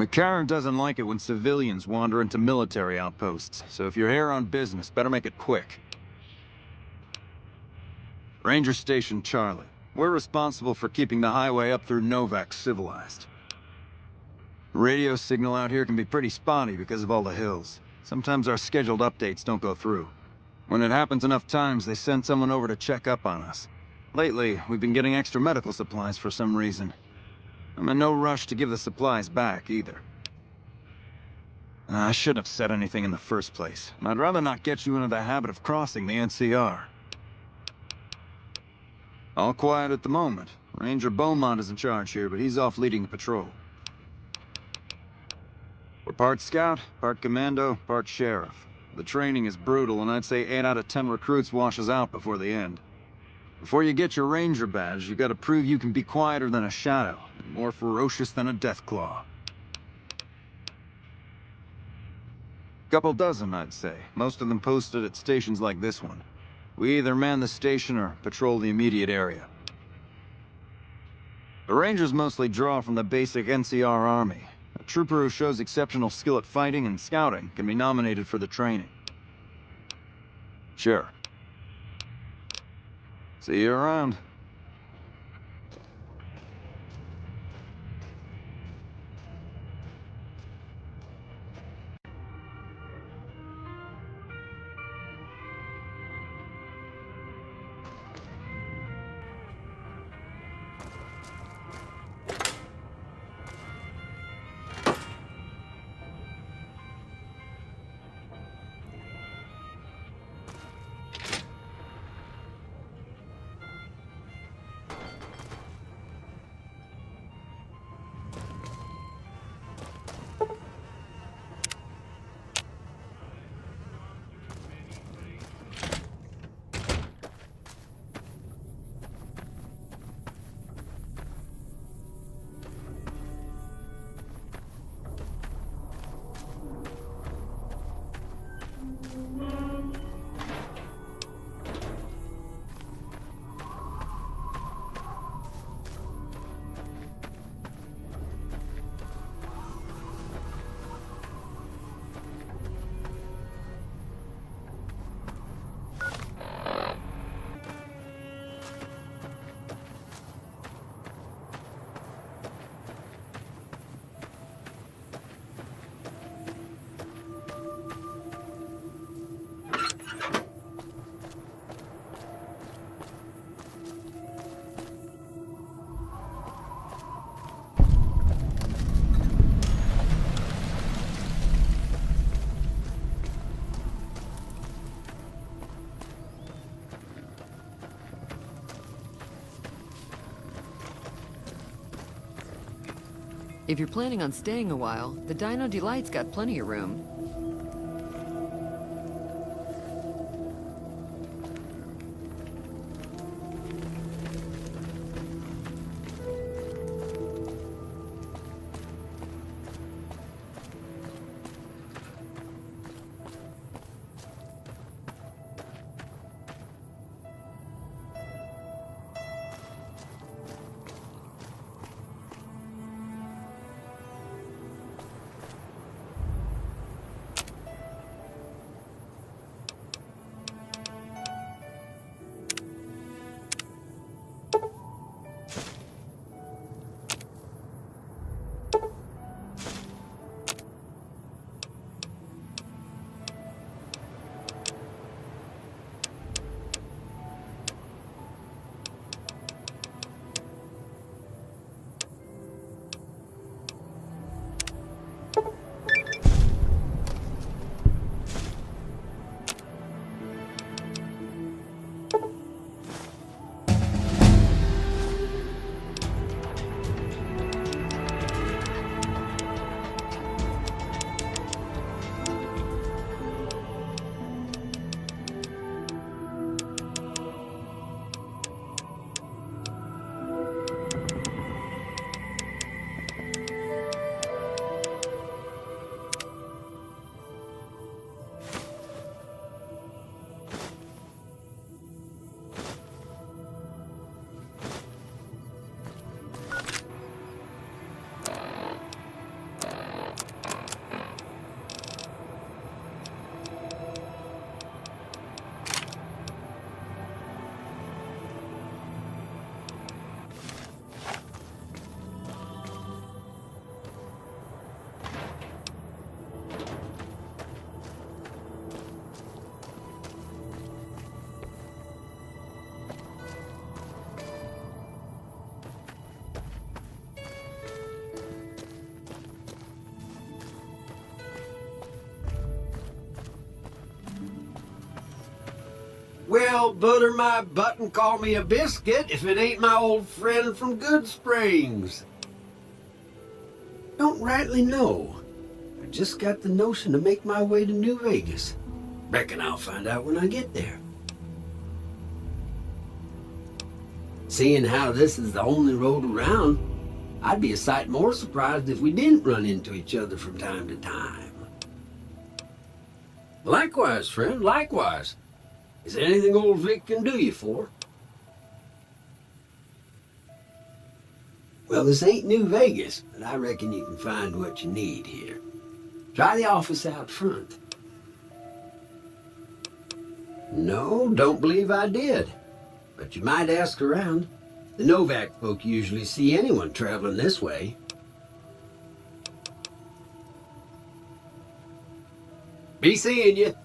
McCarran doesn't like it when civilians wander into military outposts, so if you're here on business, better make it quick. Ranger Station Charlie. We're responsible for keeping the highway up through Novac civilized. Radio signal out here can be pretty spotty because of all the hills. Sometimes our scheduled updates don't go through. When it happens enough times, they send someone over to check up on us. Lately, we've been getting extra medical supplies for some reason. I'm in no rush to give the supplies back, either. I shouldn't have said anything in the first place. I'd rather not get you into the habit of crossing the NCR. All quiet at the moment. Ranger Beaumont is in charge here, but he's off leading patrol. We're part scout, part commando, part sheriff. The training is brutal, and I'd say 8 out of 10 recruits washes out before the end. Before you get your ranger badge, you gotta prove you can be quieter than a shadow, and more ferocious than a deathclaw. Couple dozen, I'd say. Most of them posted at stations like this one. We either man the station or patrol the immediate area. The Rangers mostly draw from the basic NCR army. A trooper who shows exceptional skill at fighting and scouting can be nominated for the training. Sure. See you around. If you're planning on staying a while, the Dino Delight's got plenty of room. well butter my butt and call me a biscuit if it ain't my old friend from Good Springs. Don't rightly know. I just got the notion to make my way to New Vegas. Reckon I'll find out when I get there. Seeing how this is the only road around, I'd be a sight more surprised if we didn't run into each other from time to time. Likewise, friend, likewise. Is there anything old Vic can do you for? Well, this ain't New Vegas, but I reckon you can find what you need here. Try the office out front. No, don't believe I did. But you might ask around. The Novac folk usually see anyone traveling this way. Be seeing you.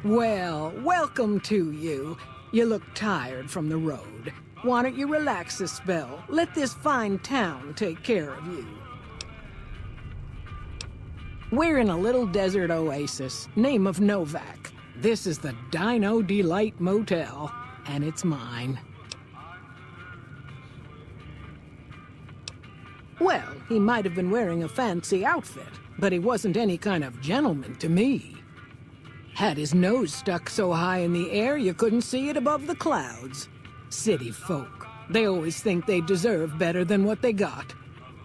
Well, welcome to you. You look tired from the road. Why don't you relax a spell? Let this fine town take care of you. We're in a little desert oasis, name of Novac. This is the Dino Delight Motel, and it's mine. Well, he might have been wearing a fancy outfit, but he wasn't any kind of gentleman to me. Had his nose stuck so high in the air you couldn't see it above the clouds. City folk. They always think they deserve better than what they got.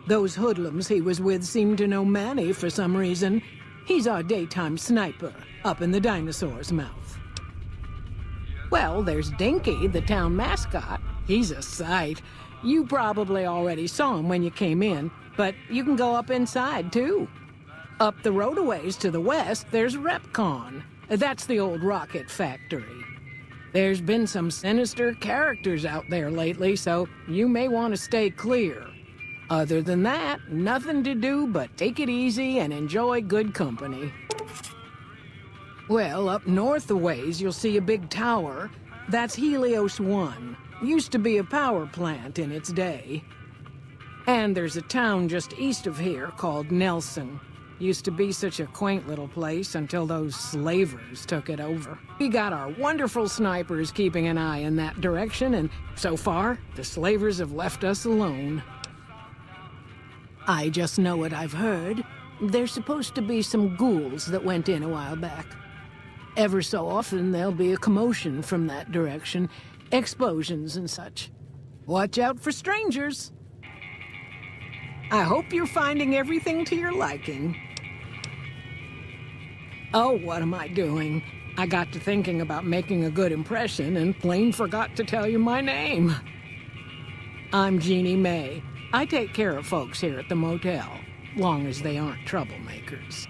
Those hoodlums he was with seemed to know Manny for some reason. He's our daytime sniper, up in the dinosaur's mouth. Well, there's Dinky, the town mascot. He's a sight. You probably already saw him when you came in, but you can go up inside, too. Up the road a ways to the west, there's Repcon. That's the old rocket factory. There's been some sinister characters out there lately, so you may want to stay clear. Other than that, nothing to do but take it easy and enjoy good company. Well, up north a ways, you'll see a big tower. That's Helios 1. Used to be a power plant in its day. And there's a town just east of here called Nelson. Used to be such a quaint little place until those slavers took it over. We got our wonderful snipers keeping an eye in that direction, and so far, the slavers have left us alone. I just know what I've heard. There's supposed to be some ghouls that went in a while back. Ever so often, there'll be a commotion from that direction, explosions and such. Watch out for strangers. I hope you're finding everything to your liking. Oh, what am I doing? I got to thinking about making a good impression and plain forgot to tell you my name. I'm Jeannie May. I take care of folks here at the motel, long as they aren't troublemakers.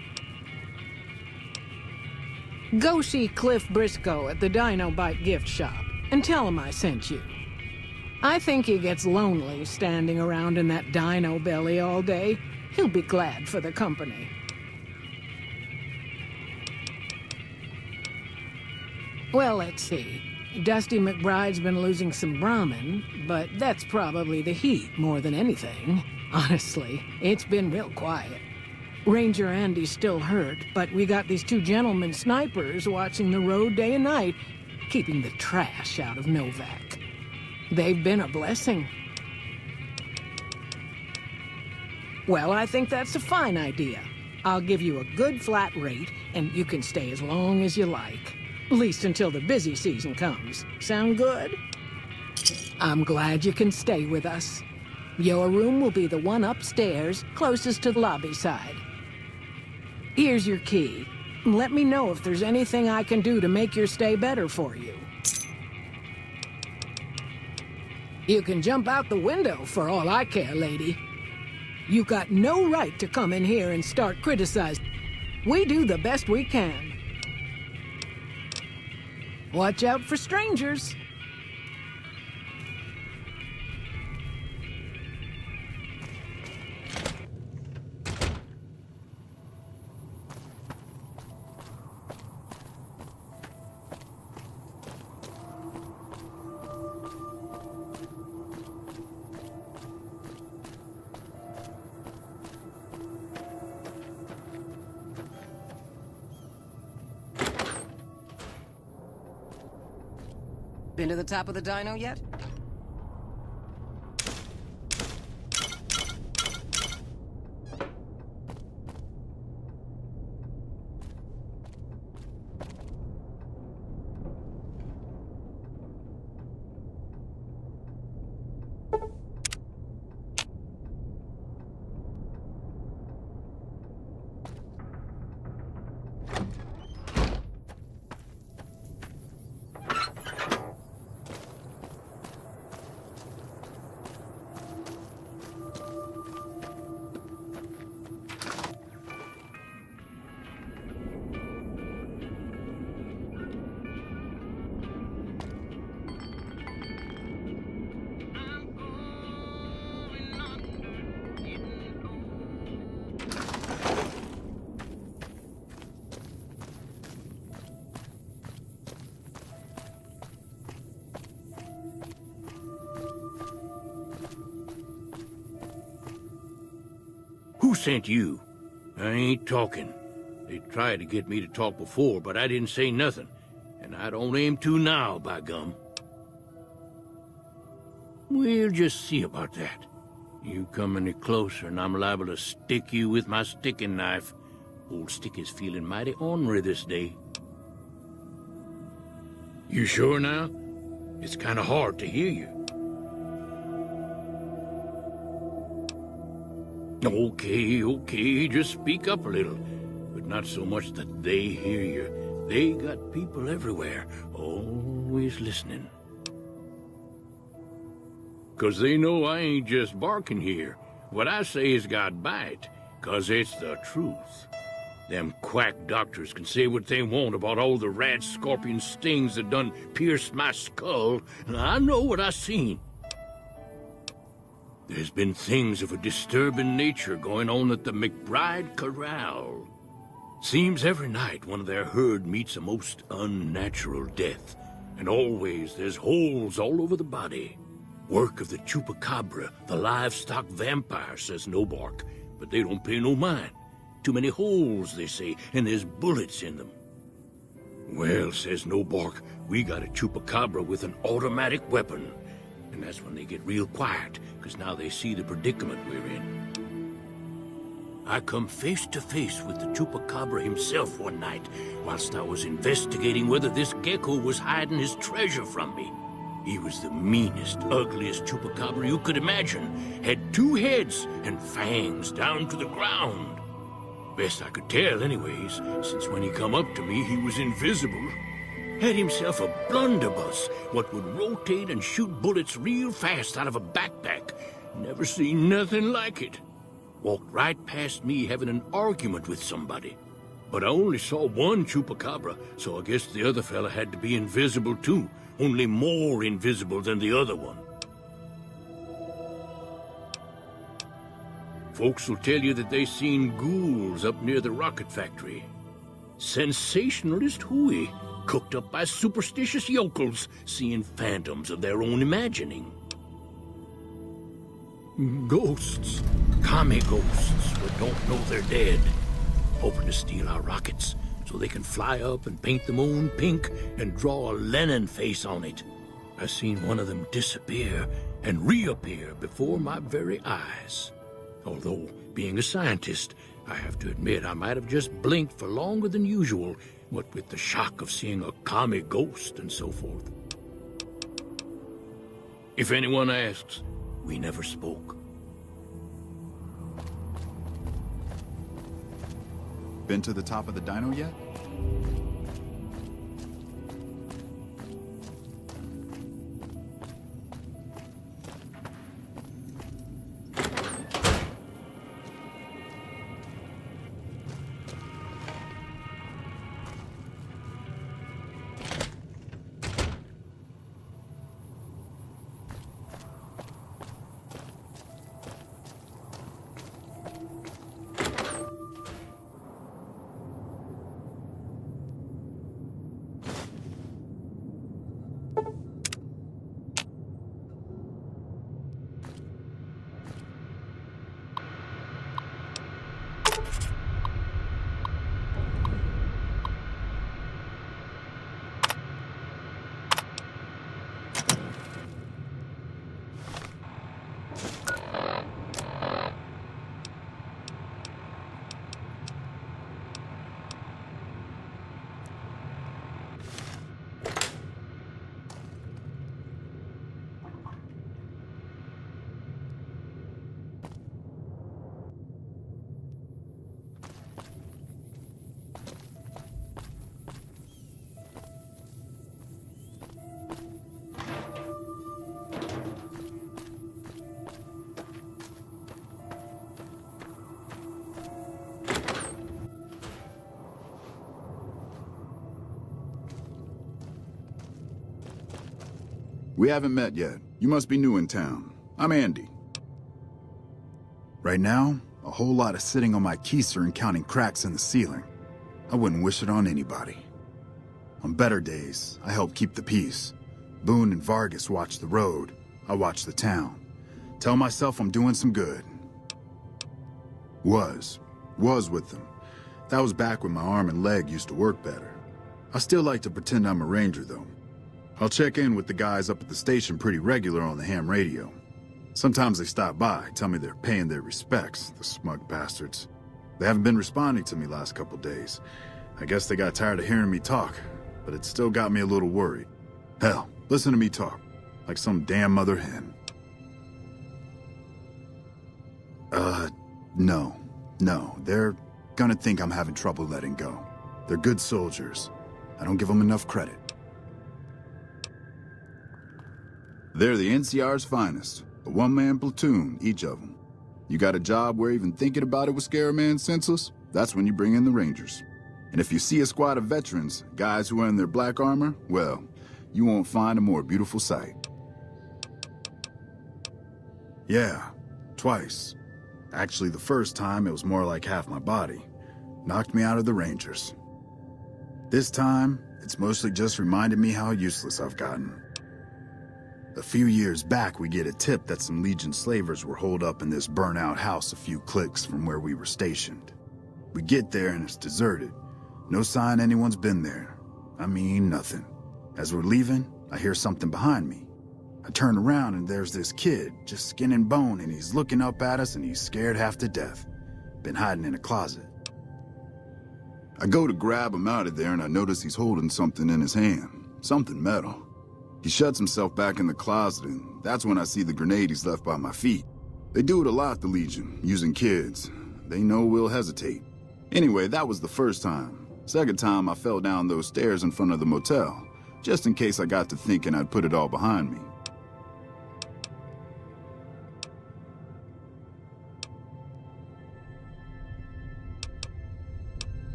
Go see Cliff Briscoe at the Dino Bite gift shop and tell him I sent you. I think he gets lonely standing around in that dino belly all day. He'll be glad for the company. Well, let's see. Dusty McBride's been losing some Brahmin, but that's probably the heat more than anything. Honestly, it's been real quiet. Ranger Andy's still hurt, but we got these two gentlemen snipers watching the road day and night, keeping the trash out of Novac. They've been a blessing. Well, I think that's a fine idea. I'll give you a good flat rate, and you can stay as long as you like. At least until the busy season comes. Sound good? I'm glad you can stay with us. Your room will be the one upstairs, closest to the lobby side. Here's your key. Let me know if there's anything I can do to make your stay better for you. You can jump out the window for all I care, lady. You got no right to come in here and start criticizing. We do the best we can. Watch out for strangers. Been to the top of the dino yet? Who sent you? I ain't talking. They tried to get me to talk before, but I didn't say nothing. And I don't aim to now, by gum. We'll just see about that. You come any closer and I'm liable to stick you with my sticking knife. Old Sticky's feeling mighty ornery this day. You sure now? It's kind of hard to hear you. Okay, just speak up a little. But not so much that they hear you. They got people everywhere, always listening. 'Cause they know I ain't just barking here. What I say has got bite, 'cause it's the truth. Them quack doctors can say what they want about all the rat scorpion stings that done pierced my skull, and I know what I seen. There's been things of a disturbing nature going on at the McBride Corral. Seems every night one of their herd meets a most unnatural death, and always there's holes all over the body. Work of the chupacabra, the livestock vampire, says Novac, but they don't pay no mind. too many holes, they say, and there's bullets in them. Well, says Novac, we got a chupacabra with an automatic weapon. And that's when they get real quiet, because now they see the predicament we're in. I come face to face with the chupacabra himself one night, whilst I was investigating whether this gecko was hiding his treasure from me. He was the meanest, ugliest chupacabra you could imagine. Had 2 heads and fangs down to the ground. Best I could tell anyways, since when he come up to me, he was invisible. Had himself a blunderbuss, what would rotate and shoot bullets real fast out of a backpack. Never seen nothing like it. Walked right past me having an argument with somebody. But I only saw one chupacabra, so I guess the other fella had to be invisible too, only more invisible than the other one. Folks will tell you that they seen ghouls up near the rocket factory. Sensationalist hooey, cooked up by superstitious yokels, seeing phantoms of their own imagining. Ghosts, commie ghosts, but don't know they're dead, hoping to steal our rockets so they can fly up and paint the moon pink and draw a Lenin face on it. I seen one of them disappear and reappear before my very eyes. Although, being a scientist, I have to admit I might have just blinked for longer than usual, what with the shock of seeing a commie ghost and so forth. If anyone asks, we never spoke. Been to the top of the dino yet? We haven't met yet. You must be new in town. I'm Andy. Right now, a whole lot of sitting on my keister and counting cracks in the ceiling. I wouldn't wish it on anybody. On better days, I help keep the peace. Boone and Vargas watch the road. I watch the town. Tell myself I'm doing some good. Was with them. That was back when my arm and leg used to work better. I still like to pretend I'm a ranger, though. I'll check in with the guys up at the station pretty regular on the ham radio. Sometimes they stop by, tell me they're paying their respects, the smug bastards. They haven't been responding to me last couple days. I guess they got tired of hearing me talk, but it still got me a little worried. Hell, listen to me talk, like some damn mother hen. No, they're gonna think I'm having trouble letting go. They're good soldiers. I don't give them enough credit. They're the NCR's finest, a one-man platoon, each of them. You got a job where even thinking about it would scare a man senseless? That's when you bring in the Rangers. And if you see a squad of veterans, guys who are in their black armor, well, you won't find a more beautiful sight. Yeah, twice. Actually, the first time it was more like half my body. Knocked me out of the Rangers. This time, it's mostly just reminded me how useless I've gotten. A few years back, we get a tip that some Legion slavers were holed up in this burnt-out house a few clicks from where we were stationed. We get there and it's deserted. No sign anyone's been there. I mean, nothing. As we're leaving, I hear something behind me. I turn around and there's this kid, just skin and bone, and he's looking up at us and he's scared half to death. Been hiding in a closet. I go to grab him out of there and I notice he's holding something in his hand. Something metal. He shuts himself back in the closet and that's when I see the grenade he's left by my feet. They do it a lot, the Legion, using kids. They know we'll hesitate. Anyway, that was the first time. Second time, I fell down those stairs in front of the motel, just in case I got to thinking I'd put it all behind me.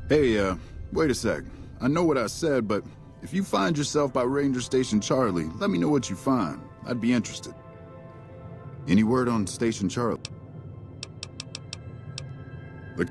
Hey, wait a sec. I know what I said, but if you find yourself by Ranger Station Charlie, let me know what you find. I'd be interested. Any word on Station Charlie? Look.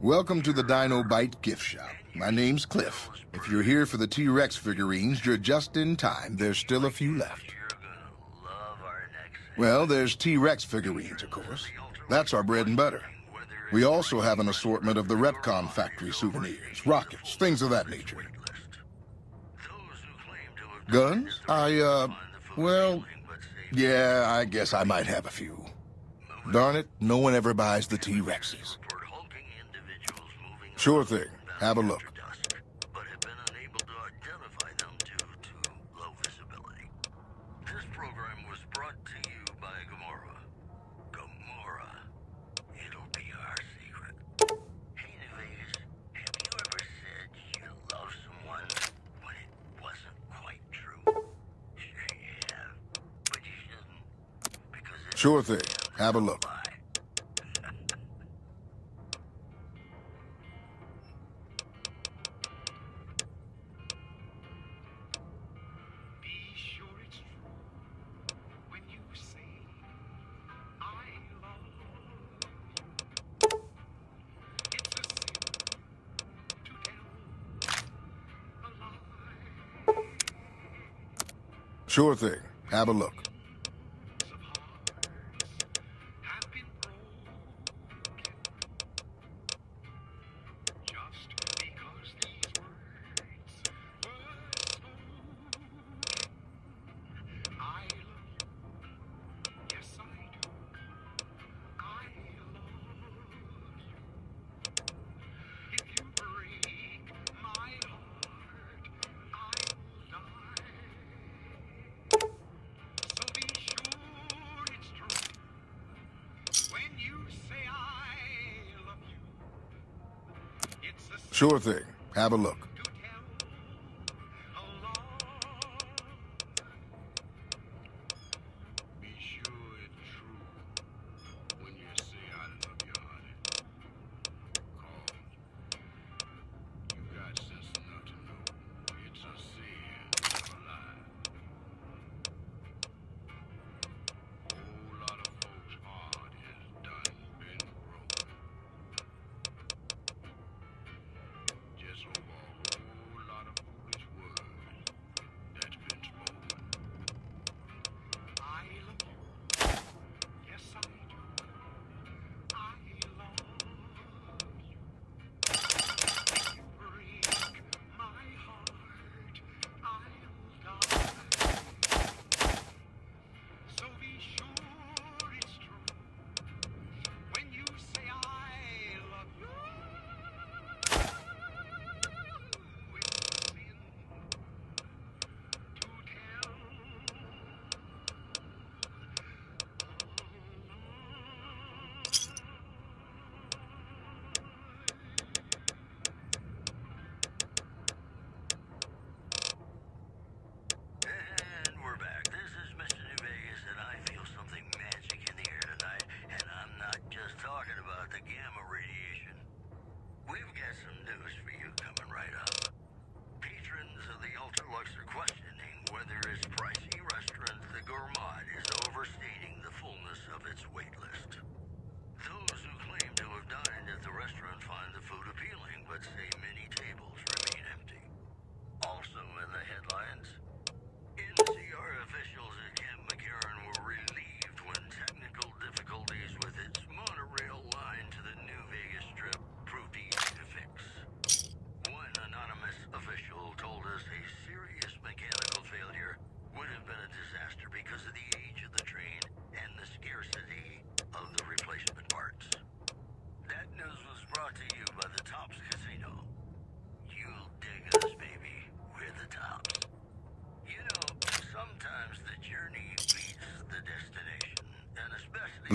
Welcome to the Dino Bite gift shop. My name's Cliff. If you're here for the T-Rex figurines, you're just in time. There's still a few left. Well, there's T-Rex figurines, of course. That's our bread and butter. We also have an assortment of the Retcon factory souvenirs, rockets, things of that nature. Guns? Well, yeah, I guess I might have a few. Darn it, no one ever buys the T-Rexes. Sure thing. Have a look. But have been unable to identify them due to low visibility. This program was brought to you by Gamora. Gamora. It'll be our secret. Hey, Novac, have you ever said you love someone when it wasn't quite true? Sure you have. But you shouldn't. Because it's Sure thing. Have a look. Sure thing. Have a look. Sure thing. Have a look. Be sure it's true when you say I love you, honey. Call. You got sense enough to know it's a sin, not a lie. Whole lot of folks' heart has done been broken. Just hope all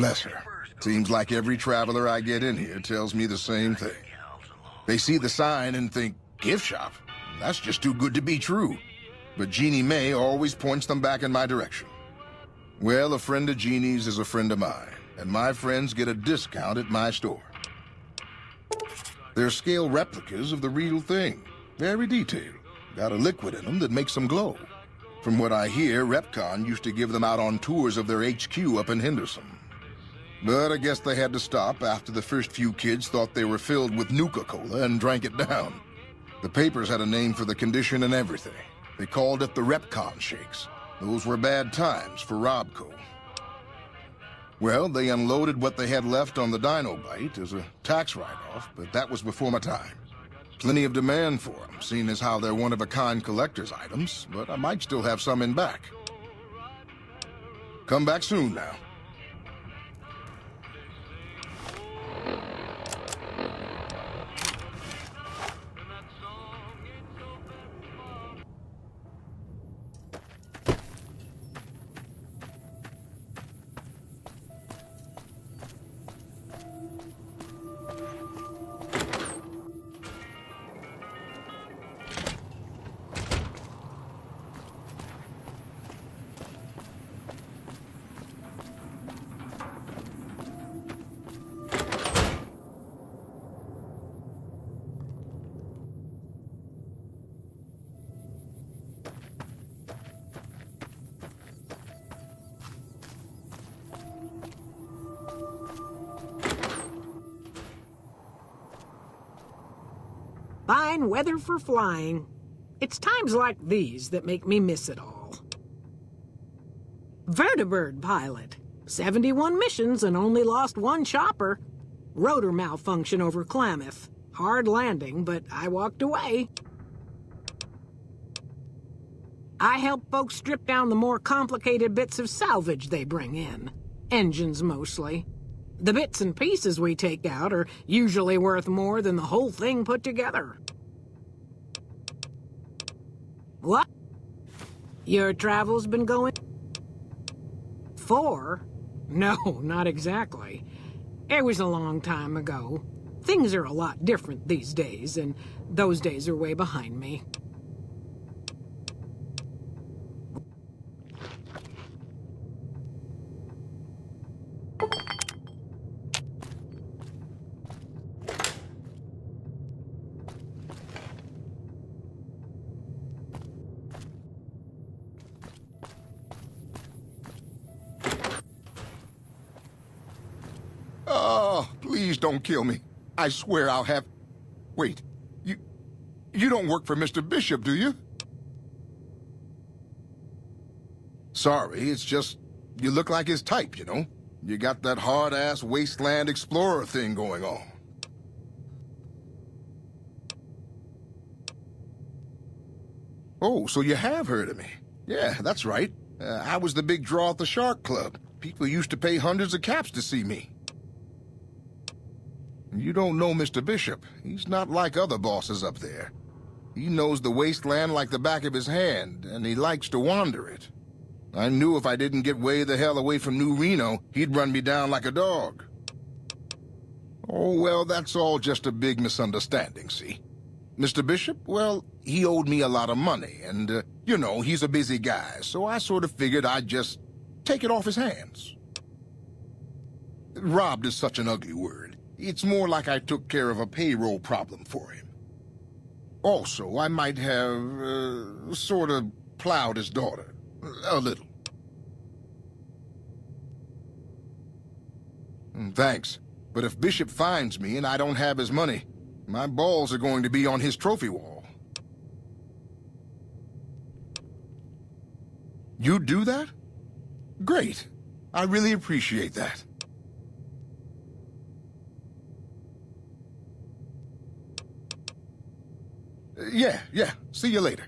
Bless her. Seems like every traveler I get in here tells me the same thing. They see the sign and think, gift shop? That's just too good to be true. But Jeannie Mae always points them back in my direction. Well, a friend of Jeannie's is a friend of mine, and my friends get a discount at my store. They're scale replicas of the real thing. Very detailed. Got a liquid in them that makes them glow. From what I hear, RepCon used to give them out on tours of their HQ up in Henderson. But I guess they had to stop after the first few kids thought they were filled with Nuka-Cola and drank it down. The papers had a name for the condition and everything. They called it the RepCon shakes. Those were bad times for Robco. Well, they unloaded what they had left on the Dino Bite as a tax write-off, but that was before my time. Plenty of demand for them, seeing as how they're one-of-a-kind collector's items, but I might still have some in back. Come back soon now. Fine weather for flying. It's times like these that make me miss it all. Vertibird pilot. 71 missions and only lost one chopper. Rotor malfunction over Klamath. Hard landing, but I walked away. I help folks strip down the more complicated bits of salvage they bring in. Engines mostly. The bits and pieces we take out are usually worth more than the whole thing put together. What? Your travel's been going? 4? No, not exactly. It was a long time ago. Things are a lot different these days, and those days are way behind me. Oh, please don't kill me. I swear I'll have... Wait, you don't work for Mr. Bishop, do you? Sorry, it's just, you look like his type, you know? You got that hard-ass wasteland explorer thing going on. Oh, so you have heard of me. Yeah, that's right. I was the big draw at the Shark Club. People used to pay hundreds of caps to see me. You don't know Mr. Bishop. He's not like other bosses up there. He knows the wasteland like the back of his hand, and he likes to wander it. I knew if I didn't get way the hell away from New Reno, he'd run me down like a dog. Oh, well, that's all just a big misunderstanding, see? Mr. Bishop, well, he owed me a lot of money, and, you know, he's a busy guy, so I sort of figured I'd just take it off his hands. Robbed is such an ugly word. It's more like I took care of a payroll problem for him. Also, I might have, sort of plowed his daughter. A little. Thanks. But if Bishop finds me and I don't have his money, my balls are going to be on his trophy wall. You do that? Great. I really appreciate that. Yeah. See you later.